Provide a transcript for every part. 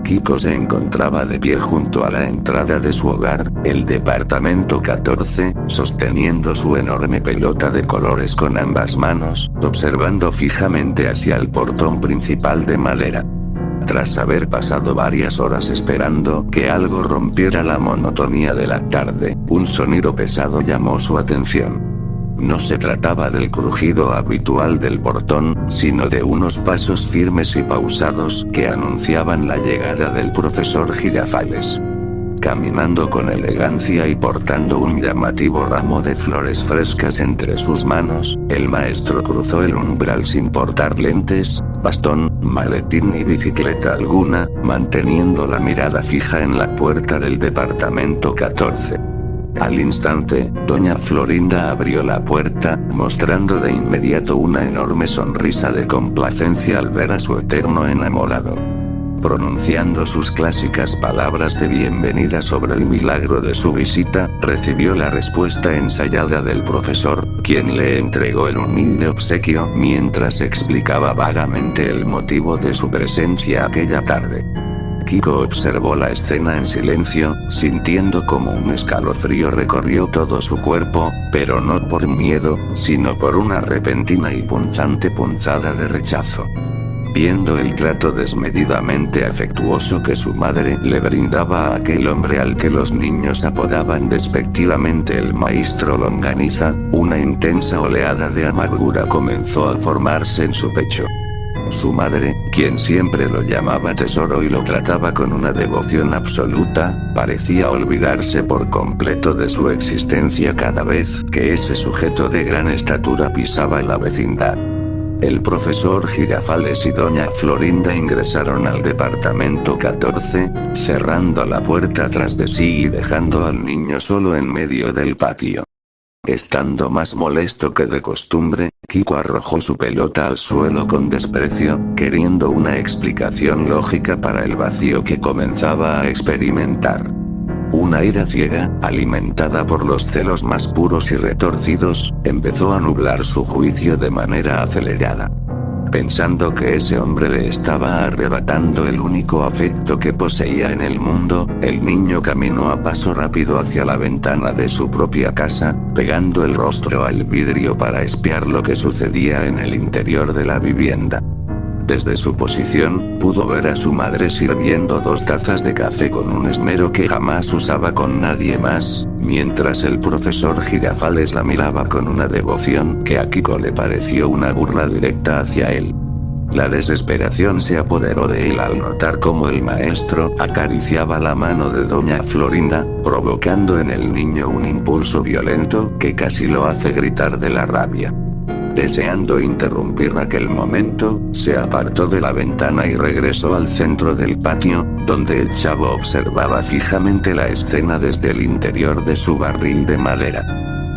Kiko se encontraba de pie junto a la entrada de su hogar, el departamento 14, sosteniendo su enorme pelota de colores con ambas manos, observando fijamente hacia el portón principal de madera. Tras haber pasado varias horas esperando que algo rompiera la monotonía de la tarde, un sonido pesado llamó su atención. No se trataba del crujido habitual del portón, sino de unos pasos firmes y pausados que anunciaban la llegada del profesor Girafales. Caminando con elegancia y portando un llamativo ramo de flores frescas entre sus manos, el maestro cruzó el umbral sin portar lentes, bastón, maletín ni bicicleta alguna, manteniendo la mirada fija en la puerta del departamento 14. Al instante, doña Florinda abrió la puerta, mostrando de inmediato una enorme sonrisa de complacencia al ver a su eterno enamorado. Pronunciando sus clásicas palabras de bienvenida sobre el milagro de su visita, recibió la respuesta ensayada del profesor, quien le entregó el humilde obsequio mientras explicaba vagamente el motivo de su presencia aquella tarde. Kiko observó la escena en silencio, sintiendo como un escalofrío recorrió todo su cuerpo, pero no por miedo, sino por una repentina y punzante punzada de rechazo. Viendo el trato desmedidamente afectuoso que su madre le brindaba a aquel hombre al que los niños apodaban despectivamente el maestro Longaniza, una intensa oleada de amargura comenzó a formarse en su pecho. Su madre, quien siempre lo llamaba tesoro y lo trataba con una devoción absoluta, parecía olvidarse por completo de su existencia cada vez que ese sujeto de gran estatura pisaba la vecindad. El profesor Girafales y doña Florinda ingresaron al departamento 14, cerrando la puerta tras de sí y dejando al niño solo en medio del patio. Estando más molesto que de costumbre, Kiko arrojó su pelota al suelo con desprecio, queriendo una explicación lógica para el vacío que comenzaba a experimentar. Una ira ciega, alimentada por los celos más puros y retorcidos, empezó a nublar su juicio de manera acelerada. Pensando que ese hombre le estaba arrebatando el único afecto que poseía en el mundo, el niño caminó a paso rápido hacia la ventana de su propia casa, pegando el rostro al vidrio para espiar lo que sucedía en el interior de la vivienda. Desde su posición, pudo ver a su madre sirviendo 2 tazas de café con un esmero que jamás usaba con nadie más, mientras el profesor Girafales la miraba con una devoción que a Kiko le pareció una burla directa hacia él. La desesperación se apoderó de él al notar cómo el maestro acariciaba la mano de doña Florinda, provocando en el niño un impulso violento que casi lo hace gritar de la rabia. Deseando interrumpir aquel momento, se apartó de la ventana y regresó al centro del patio, donde el chavo observaba fijamente la escena desde el interior de su barril de madera.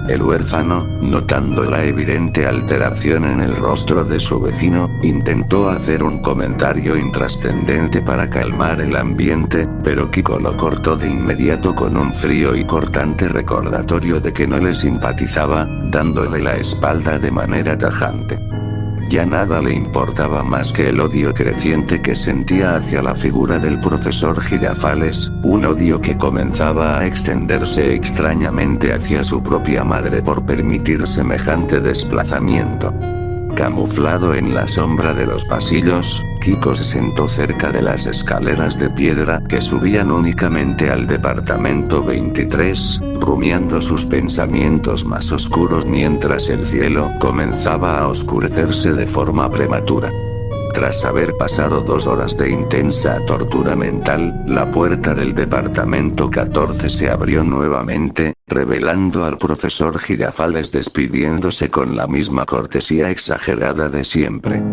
El huérfano, notando la evidente alteración en el rostro de su vecino, intentó hacer un comentario intrascendente para calmar el ambiente, pero Kiko lo cortó de inmediato con un frío y cortante recordatorio de que no le simpatizaba, dándole la espalda de manera tajante. Ya nada le importaba más que el odio creciente que sentía hacia la figura del profesor Girafales, un odio que comenzaba a extenderse extrañamente hacia su propia madre por permitir semejante desplazamiento. Camuflado en la sombra de los pasillos, Kiko se sentó cerca de las escaleras de piedra que subían únicamente al departamento 23, rumiando sus pensamientos más oscuros mientras el cielo comenzaba a oscurecerse de forma prematura. Tras haber pasado 2 horas de intensa tortura mental, la puerta del departamento 14 se abrió nuevamente, revelando al profesor Girafales despidiéndose con la misma cortesía exagerada de siempre.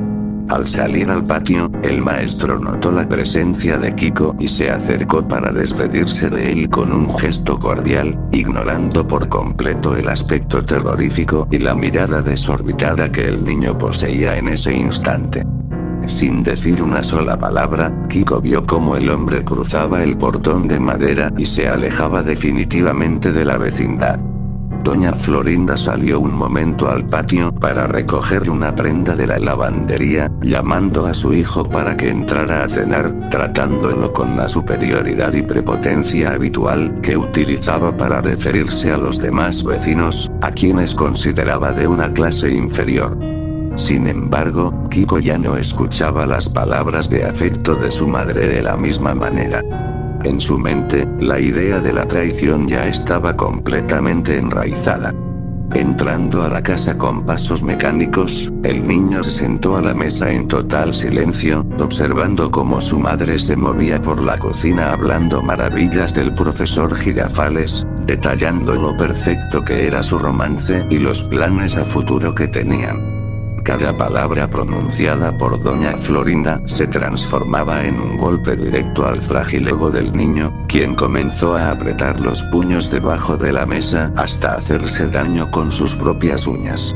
Al salir al patio, el maestro notó la presencia de Kiko y se acercó para despedirse de él con un gesto cordial, ignorando por completo el aspecto terrorífico y la mirada desorbitada que el niño poseía en ese instante. Sin decir una sola palabra, Kiko vio cómo el hombre cruzaba el portón de madera y se alejaba definitivamente de la vecindad. Doña Florinda salió un momento al patio para recoger una prenda de la lavandería, llamando a su hijo para que entrara a cenar, tratándolo con la superioridad y prepotencia habitual que utilizaba para referirse a los demás vecinos, a quienes consideraba de una clase inferior. Sin embargo, Kiko ya no escuchaba las palabras de afecto de su madre de la misma manera. En su mente, la idea de la traición ya estaba completamente enraizada. Entrando a la casa con pasos mecánicos, el niño se sentó a la mesa en total silencio, observando cómo su madre se movía por la cocina hablando maravillas del profesor Girafales, detallando lo perfecto que era su romance y los planes a futuro que tenían. Cada palabra pronunciada por Doña Florinda se transformaba en un golpe directo al frágil ego del niño, quien comenzó a apretar los puños debajo de la mesa hasta hacerse daño con sus propias uñas.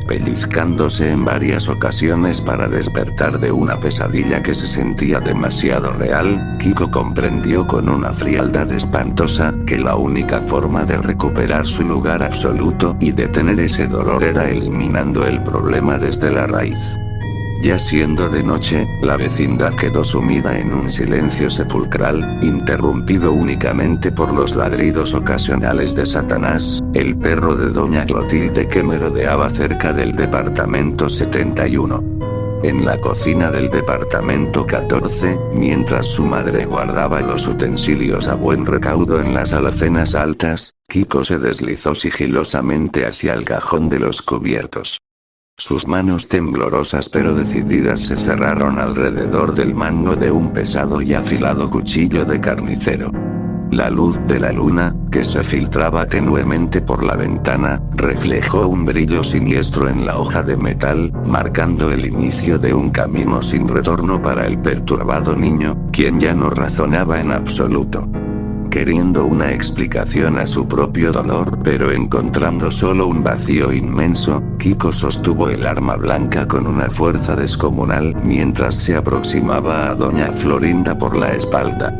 Pellizcándose en varias ocasiones para despertar de una pesadilla que se sentía demasiado real, Kiko comprendió con una frialdad espantosa que la única forma de recuperar su lugar absoluto y detener ese dolor era eliminando el problema desde la raíz. Ya siendo de noche, la vecindad quedó sumida en un silencio sepulcral, interrumpido únicamente por los ladridos ocasionales de Satanás, el perro de Doña Clotilde que merodeaba cerca del departamento 71. En la cocina del departamento 14, mientras su madre guardaba los utensilios a buen recaudo en las alacenas altas, Kiko se deslizó sigilosamente hacia el cajón de los cubiertos. Sus manos temblorosas pero decididas se cerraron alrededor del mango de un pesado y afilado cuchillo de carnicero. La luz de la luna, que se filtraba tenuemente por la ventana, reflejó un brillo siniestro en la hoja de metal, marcando el inicio de un camino sin retorno para el perturbado niño, quien ya no razonaba en absoluto. Queriendo una explicación a su propio dolor pero encontrando solo un vacío inmenso, Kiko sostuvo el arma blanca con una fuerza descomunal mientras se aproximaba a Doña Florinda por la espalda.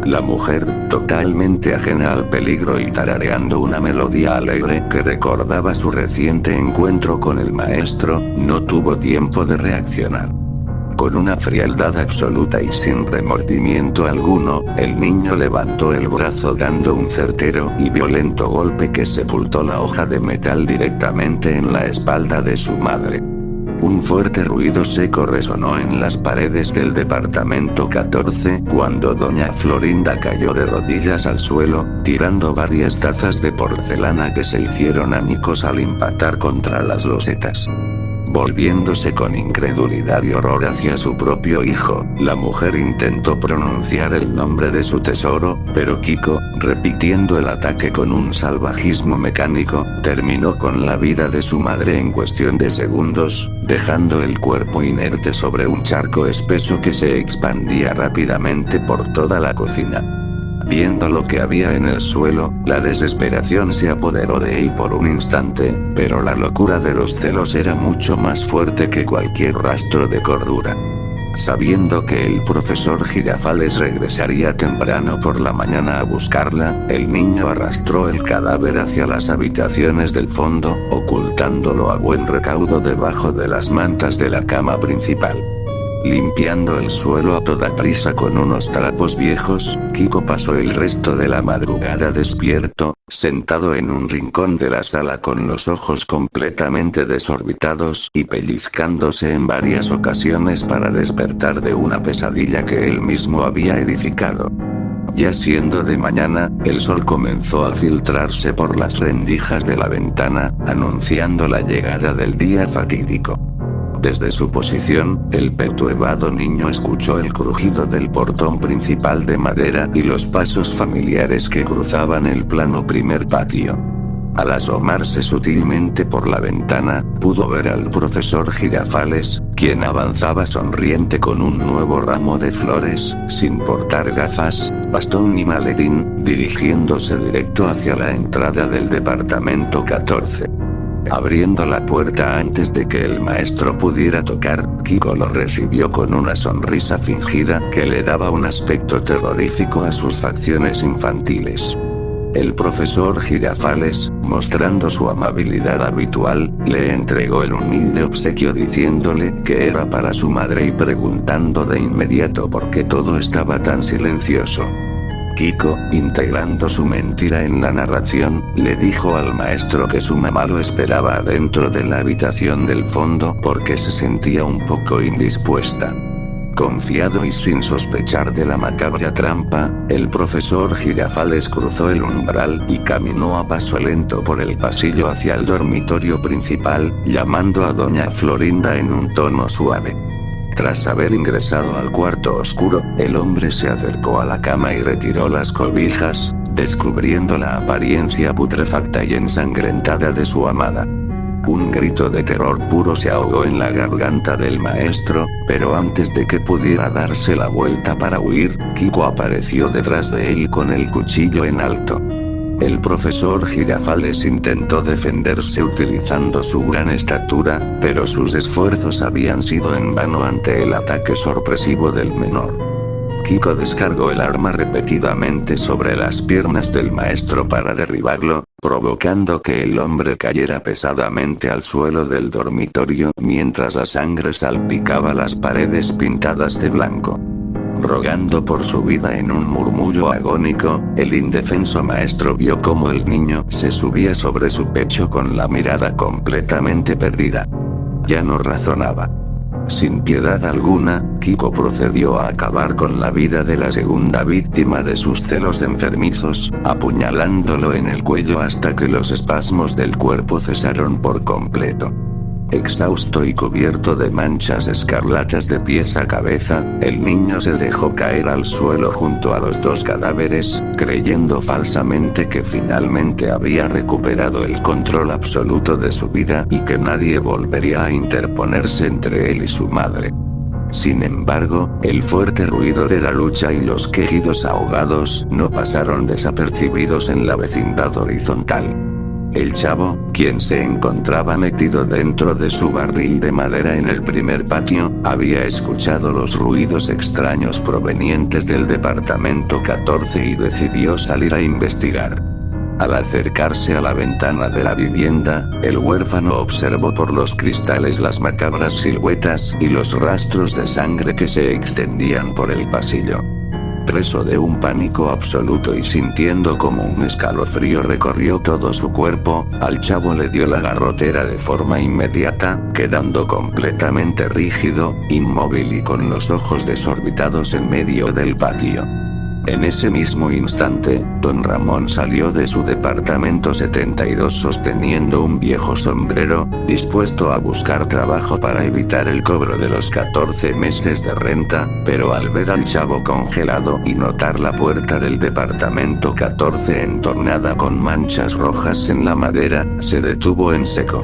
La mujer, totalmente ajena al peligro y tarareando una melodía alegre que recordaba su reciente encuentro con el maestro, no tuvo tiempo de reaccionar. Con una frialdad absoluta y sin remordimiento alguno, el niño levantó el brazo dando un certero y violento golpe que sepultó la hoja de metal directamente en la espalda de su madre. Un fuerte ruido seco resonó en las paredes del departamento 14 cuando Doña Florinda cayó de rodillas al suelo, tirando varias tazas de porcelana que se hicieron añicos al impactar contra las losetas. Volviéndose con incredulidad y horror hacia su propio hijo, la mujer intentó pronunciar el nombre de su tesoro, pero Kiko, repitiendo el ataque con un salvajismo mecánico, terminó con la vida de su madre en cuestión de segundos, dejando el cuerpo inerte sobre un charco espeso que se expandía rápidamente por toda la cocina. Viendo lo que había en el suelo, la desesperación se apoderó de él por un instante, pero la locura de los celos era mucho más fuerte que cualquier rastro de cordura. Sabiendo que el profesor Girafales regresaría temprano por la mañana a buscarla, el niño arrastró el cadáver hacia las habitaciones del fondo, ocultándolo a buen recaudo debajo de las mantas de la cama principal. Limpiando el suelo a toda prisa con unos trapos viejos, Kiko pasó el resto de la madrugada despierto, sentado en un rincón de la sala con los ojos completamente desorbitados y pellizcándose en varias ocasiones para despertar de una pesadilla que él mismo había edificado. Ya siendo de mañana, el sol comenzó a filtrarse por las rendijas de la ventana, anunciando la llegada del día fatídico. Desde su posición, el perturbado niño escuchó el crujido del portón principal de madera y los pasos familiares que cruzaban el plano primer patio. Al asomarse sutilmente por la ventana, pudo ver al profesor Girafales, quien avanzaba sonriente con un nuevo ramo de flores, sin portar gafas, bastón ni maletín, dirigiéndose directo hacia la entrada del departamento 14. Abriendo la puerta antes de que el maestro pudiera tocar, Kiko lo recibió con una sonrisa fingida que le daba un aspecto terrorífico a sus facciones infantiles. El profesor Girafales, mostrando su amabilidad habitual, le entregó el humilde obsequio diciéndole que era para su madre y preguntando de inmediato por qué todo estaba tan silencioso. Kiko, integrando su mentira en la narración, le dijo al maestro que su mamá lo esperaba adentro de la habitación del fondo porque se sentía un poco indispuesta. Confiado y sin sospechar de la macabra trampa, el profesor Girafales cruzó el umbral y caminó a paso lento por el pasillo hacia el dormitorio principal, llamando a doña Florinda en un tono suave. Tras haber ingresado al cuarto oscuro, el hombre se acercó a la cama y retiró las cobijas, descubriendo la apariencia putrefacta y ensangrentada de su amada. Un grito de terror puro se ahogó en la garganta del maestro, pero antes de que pudiera darse la vuelta para huir, Kiko apareció detrás de él con el cuchillo en alto. El profesor Girafales intentó defenderse utilizando su gran estatura, pero sus esfuerzos habían sido en vano ante el ataque sorpresivo del menor. Kiko descargó el arma repetidamente sobre las piernas del maestro para derribarlo, provocando que el hombre cayera pesadamente al suelo del dormitorio mientras la sangre salpicaba las paredes pintadas de blanco. Rogando por su vida en un murmullo agónico, el indefenso maestro vio cómo el niño se subía sobre su pecho con la mirada completamente perdida. Ya no razonaba. Sin piedad alguna, Kiko procedió a acabar con la vida de la segunda víctima de sus celos enfermizos, apuñalándolo en el cuello hasta que los espasmos del cuerpo cesaron por completo. Exhausto y cubierto de manchas escarlatas de pies a cabeza, el niño se dejó caer al suelo junto a los dos cadáveres, creyendo falsamente que finalmente había recuperado el control absoluto de su vida y que nadie volvería a interponerse entre él y su madre. Sin embargo, el fuerte ruido de la lucha y los quejidos ahogados no pasaron desapercibidos en la vecindad horizontal. El chavo, quien se encontraba metido dentro de su barril de madera en el primer patio, había escuchado los ruidos extraños provenientes del departamento 14 y decidió salir a investigar. Al acercarse a la ventana de la vivienda, el huérfano observó por los cristales las macabras siluetas y los rastros de sangre que se extendían por el pasillo. Preso de un pánico absoluto y sintiendo como un escalofrío recorrió todo su cuerpo, al chavo le dio la garrotera de forma inmediata, quedando completamente rígido, inmóvil y con los ojos desorbitados en medio del patio. En ese mismo instante, don Ramón salió de su departamento 72 sosteniendo un viejo sombrero, dispuesto a buscar trabajo para evitar el cobro de los 14 meses de renta, pero al ver al chavo congelado y notar la puerta del departamento 14 entornada con manchas rojas en la madera, se detuvo en seco.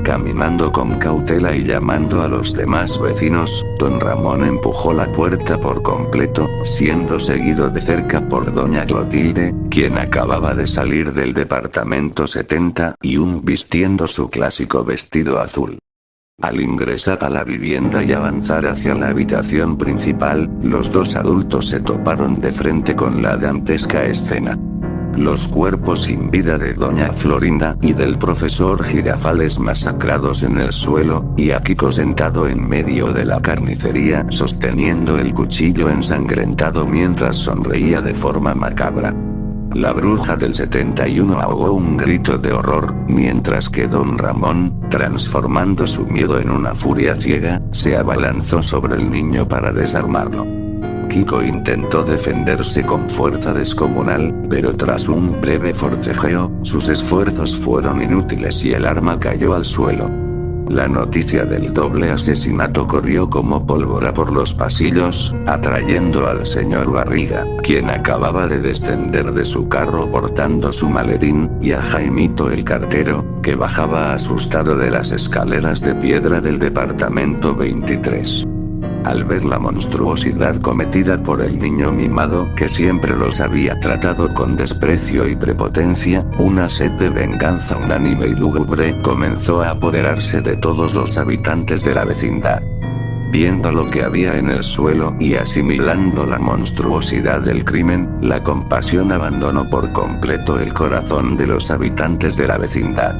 Caminando con cautela y llamando a los demás vecinos, don Ramón empujó la puerta por completo, siendo seguido de cerca por doña Clotilde, quien acababa de salir del departamento 71 vistiendo su clásico vestido azul. Al ingresar a la vivienda y avanzar hacia la habitación principal, los dos adultos se toparon de frente con la dantesca escena. Los cuerpos sin vida de doña Florinda y del profesor Girafales masacrados en el suelo, y a Kiko sentado en medio de la carnicería sosteniendo el cuchillo ensangrentado mientras sonreía de forma macabra. La bruja del 71 ahogó un grito de horror, mientras que don Ramón, transformando su miedo en una furia ciega, se abalanzó sobre el niño para desarmarlo. Kiko intentó defenderse con fuerza descomunal, pero tras un breve forcejeo, sus esfuerzos fueron inútiles y el arma cayó al suelo. La noticia del doble asesinato corrió como pólvora por los pasillos, atrayendo al señor Barriga, quien acababa de descender de su carro portando su maletín, y a Jaimito el cartero, que bajaba asustado de las escaleras de piedra del departamento 23. Al ver la monstruosidad cometida por el niño mimado que siempre los había tratado con desprecio y prepotencia, una sed de venganza unánime y lúgubre comenzó a apoderarse de todos los habitantes de la vecindad. Viendo lo que había en el suelo y asimilando la monstruosidad del crimen, la compasión abandonó por completo el corazón de los habitantes de la vecindad.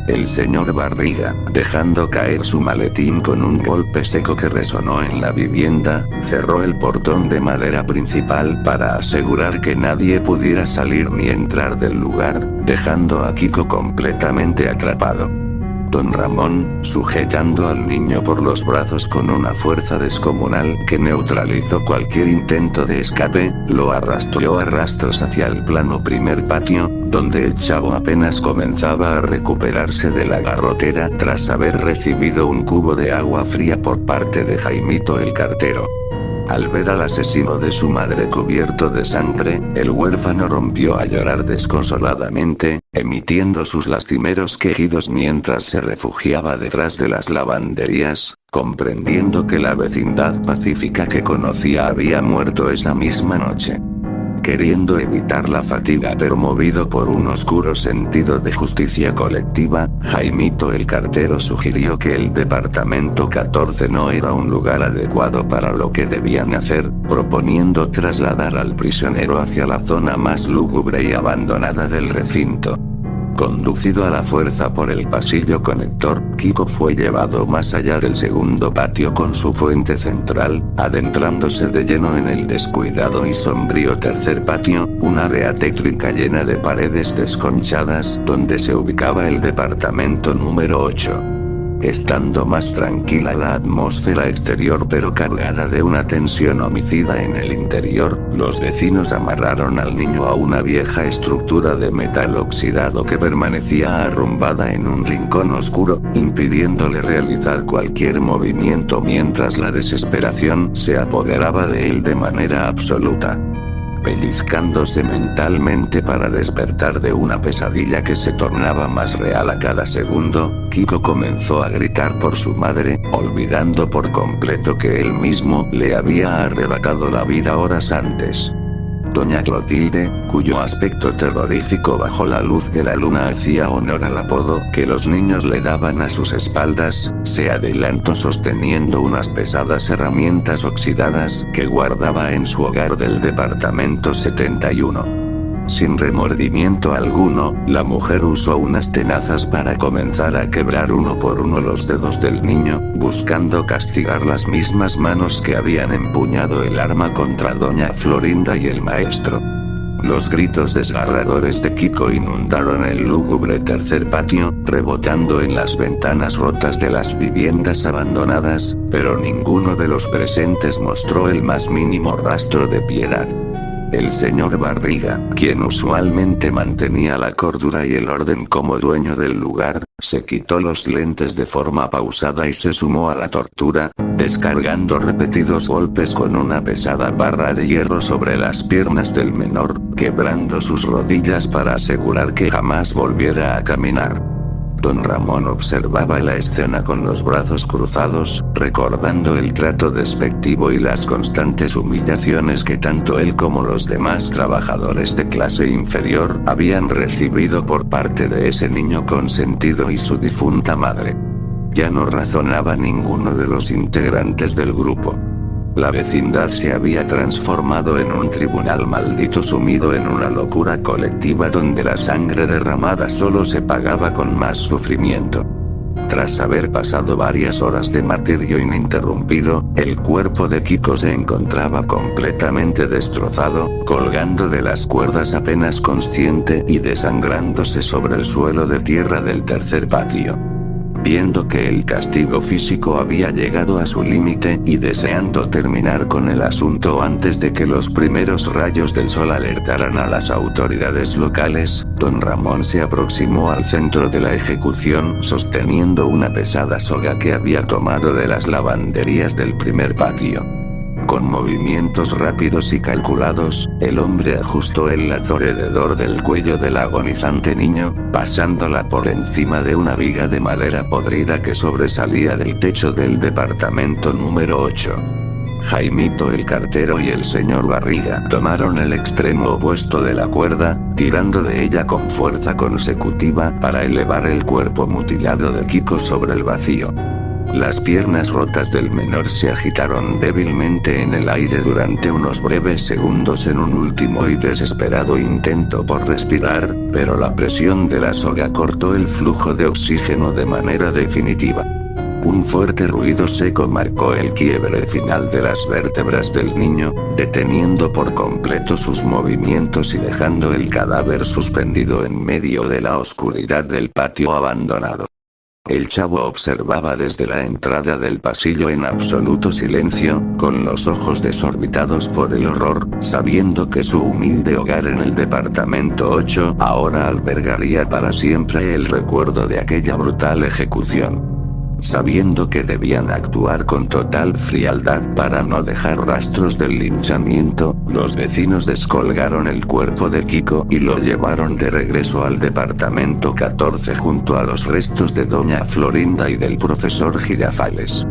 El señor Barriga, dejando caer su maletín con un golpe seco que resonó en la vivienda, cerró el portón de madera principal para asegurar que nadie pudiera salir ni entrar del lugar, dejando a Kiko completamente atrapado. Don Ramón, sujetando al niño por los brazos con una fuerza descomunal que neutralizó cualquier intento de escape, lo arrastró a rastros hacia el plano primer patio, donde el chavo apenas comenzaba a recuperarse de la garrotera tras haber recibido un cubo de agua fría por parte de Jaimito el cartero. Al ver al asesino de su madre cubierto de sangre, el huérfano rompió a llorar desconsoladamente, emitiendo sus lastimeros quejidos mientras se refugiaba detrás de las lavanderías, comprendiendo que la vecindad pacífica que conocía había muerto esa misma noche. Queriendo evitar la fatiga pero movido por un oscuro sentido de justicia colectiva, Jaimito el cartero sugirió que el departamento 14 no era un lugar adecuado para lo que debían hacer, proponiendo trasladar al prisionero hacia la zona más lúgubre y abandonada del recinto. Conducido a la fuerza por el pasillo conector, Kiko fue llevado más allá del segundo patio con su fuente central, adentrándose de lleno en el descuidado y sombrío tercer patio, un área tétrica llena de paredes desconchadas donde se ubicaba el departamento número 8. Estando más tranquila la atmósfera exterior pero cargada de una tensión homicida en el interior, los vecinos amarraron al niño a una vieja estructura de metal oxidado que permanecía arrumbada en un rincón oscuro, impidiéndole realizar cualquier movimiento mientras la desesperación se apoderaba de él de manera absoluta. Pellizcándose mentalmente para despertar de una pesadilla que se tornaba más real a cada segundo, Kiko comenzó a gritar por su madre, olvidando por completo que él mismo le había arrebatado la vida horas antes. Doña Clotilde, cuyo aspecto terrorífico bajo la luz de la luna hacía honor al apodo que los niños le daban a sus espaldas, se adelantó sosteniendo unas pesadas herramientas oxidadas que guardaba en su hogar del departamento 71. Sin remordimiento alguno, la mujer usó unas tenazas para comenzar a quebrar uno por uno los dedos del niño, buscando castigar las mismas manos que habían empuñado el arma contra doña Florinda y el maestro. Los gritos desgarradores de Kiko inundaron el lúgubre tercer patio, rebotando en las ventanas rotas de las viviendas abandonadas, pero ninguno de los presentes mostró el más mínimo rastro de piedad. El señor Barriga, quien usualmente mantenía la cordura y el orden como dueño del lugar, se quitó los lentes de forma pausada y se sumó a la tortura, descargando repetidos golpes con una pesada barra de hierro sobre las piernas del menor, quebrando sus rodillas para asegurar que jamás volviera a caminar. Don Ramón observaba la escena con los brazos cruzados, recordando el trato despectivo y las constantes humillaciones que tanto él como los demás trabajadores de clase inferior habían recibido por parte de ese niño consentido y su difunta madre. Ya no razonaba ninguno de los integrantes del grupo. La vecindad se había transformado en un tribunal maldito sumido en una locura colectiva donde la sangre derramada solo se pagaba con más sufrimiento. Tras haber pasado varias horas de martirio ininterrumpido, el cuerpo de Kiko se encontraba completamente destrozado, colgando de las cuerdas apenas consciente y desangrándose sobre el suelo de tierra del tercer patio. Viendo que el castigo físico había llegado a su límite y deseando terminar con el asunto antes de que los primeros rayos del sol alertaran a las autoridades locales, don Ramón se aproximó al centro de la ejecución sosteniendo una pesada soga que había tomado de las lavanderías del primer patio. Con movimientos rápidos y calculados, el hombre ajustó el lazo alrededor del cuello del agonizante niño, pasándola por encima de una viga de madera podrida que sobresalía del techo del departamento número 8. Jaimito el cartero y el señor Barriga tomaron el extremo opuesto de la cuerda, tirando de ella con fuerza consecutiva para elevar el cuerpo mutilado de Kiko sobre el vacío. Las piernas rotas del menor se agitaron débilmente en el aire durante unos breves segundos en un último y desesperado intento por respirar, pero la presión de la soga cortó el flujo de oxígeno de manera definitiva. Un fuerte ruido seco marcó el quiebre final de las vértebras del niño, deteniendo por completo sus movimientos y dejando el cadáver suspendido en medio de la oscuridad del patio abandonado. El chavo observaba desde la entrada del pasillo en absoluto silencio, con los ojos desorbitados por el horror, sabiendo que su humilde hogar en el departamento 8 ahora albergaría para siempre el recuerdo de aquella brutal ejecución. Sabiendo que debían actuar con total frialdad para no dejar rastros del linchamiento, los vecinos descolgaron el cuerpo de Kiko y lo llevaron de regreso al departamento 14 junto a los restos de doña Florinda y del profesor Girafales.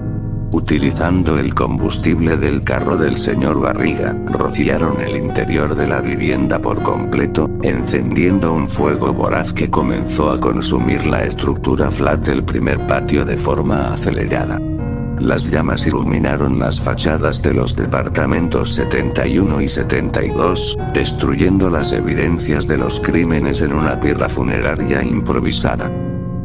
Utilizando el combustible del carro del señor Barriga, rociaron el interior de la vivienda por completo, encendiendo un fuego voraz que comenzó a consumir la estructura flat del primer patio de forma acelerada. Las llamas iluminaron las fachadas de los departamentos 71 y 72, destruyendo las evidencias de los crímenes en una pira funeraria improvisada.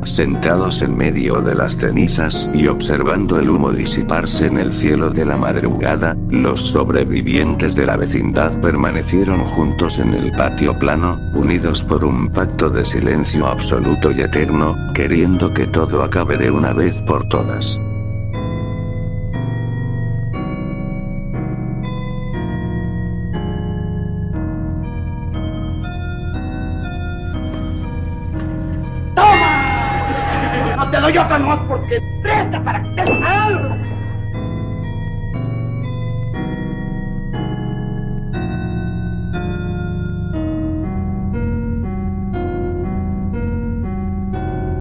Sentados en medio de las cenizas y observando el humo disiparse en el cielo de la madrugada, los sobrevivientes de la vecindad permanecieron juntos en el patio plano, unidos por un pacto de silencio absoluto y eterno, queriendo que todo acabe de una vez por todas. ¡Toma! No te doy otra más porque presta para que te salga.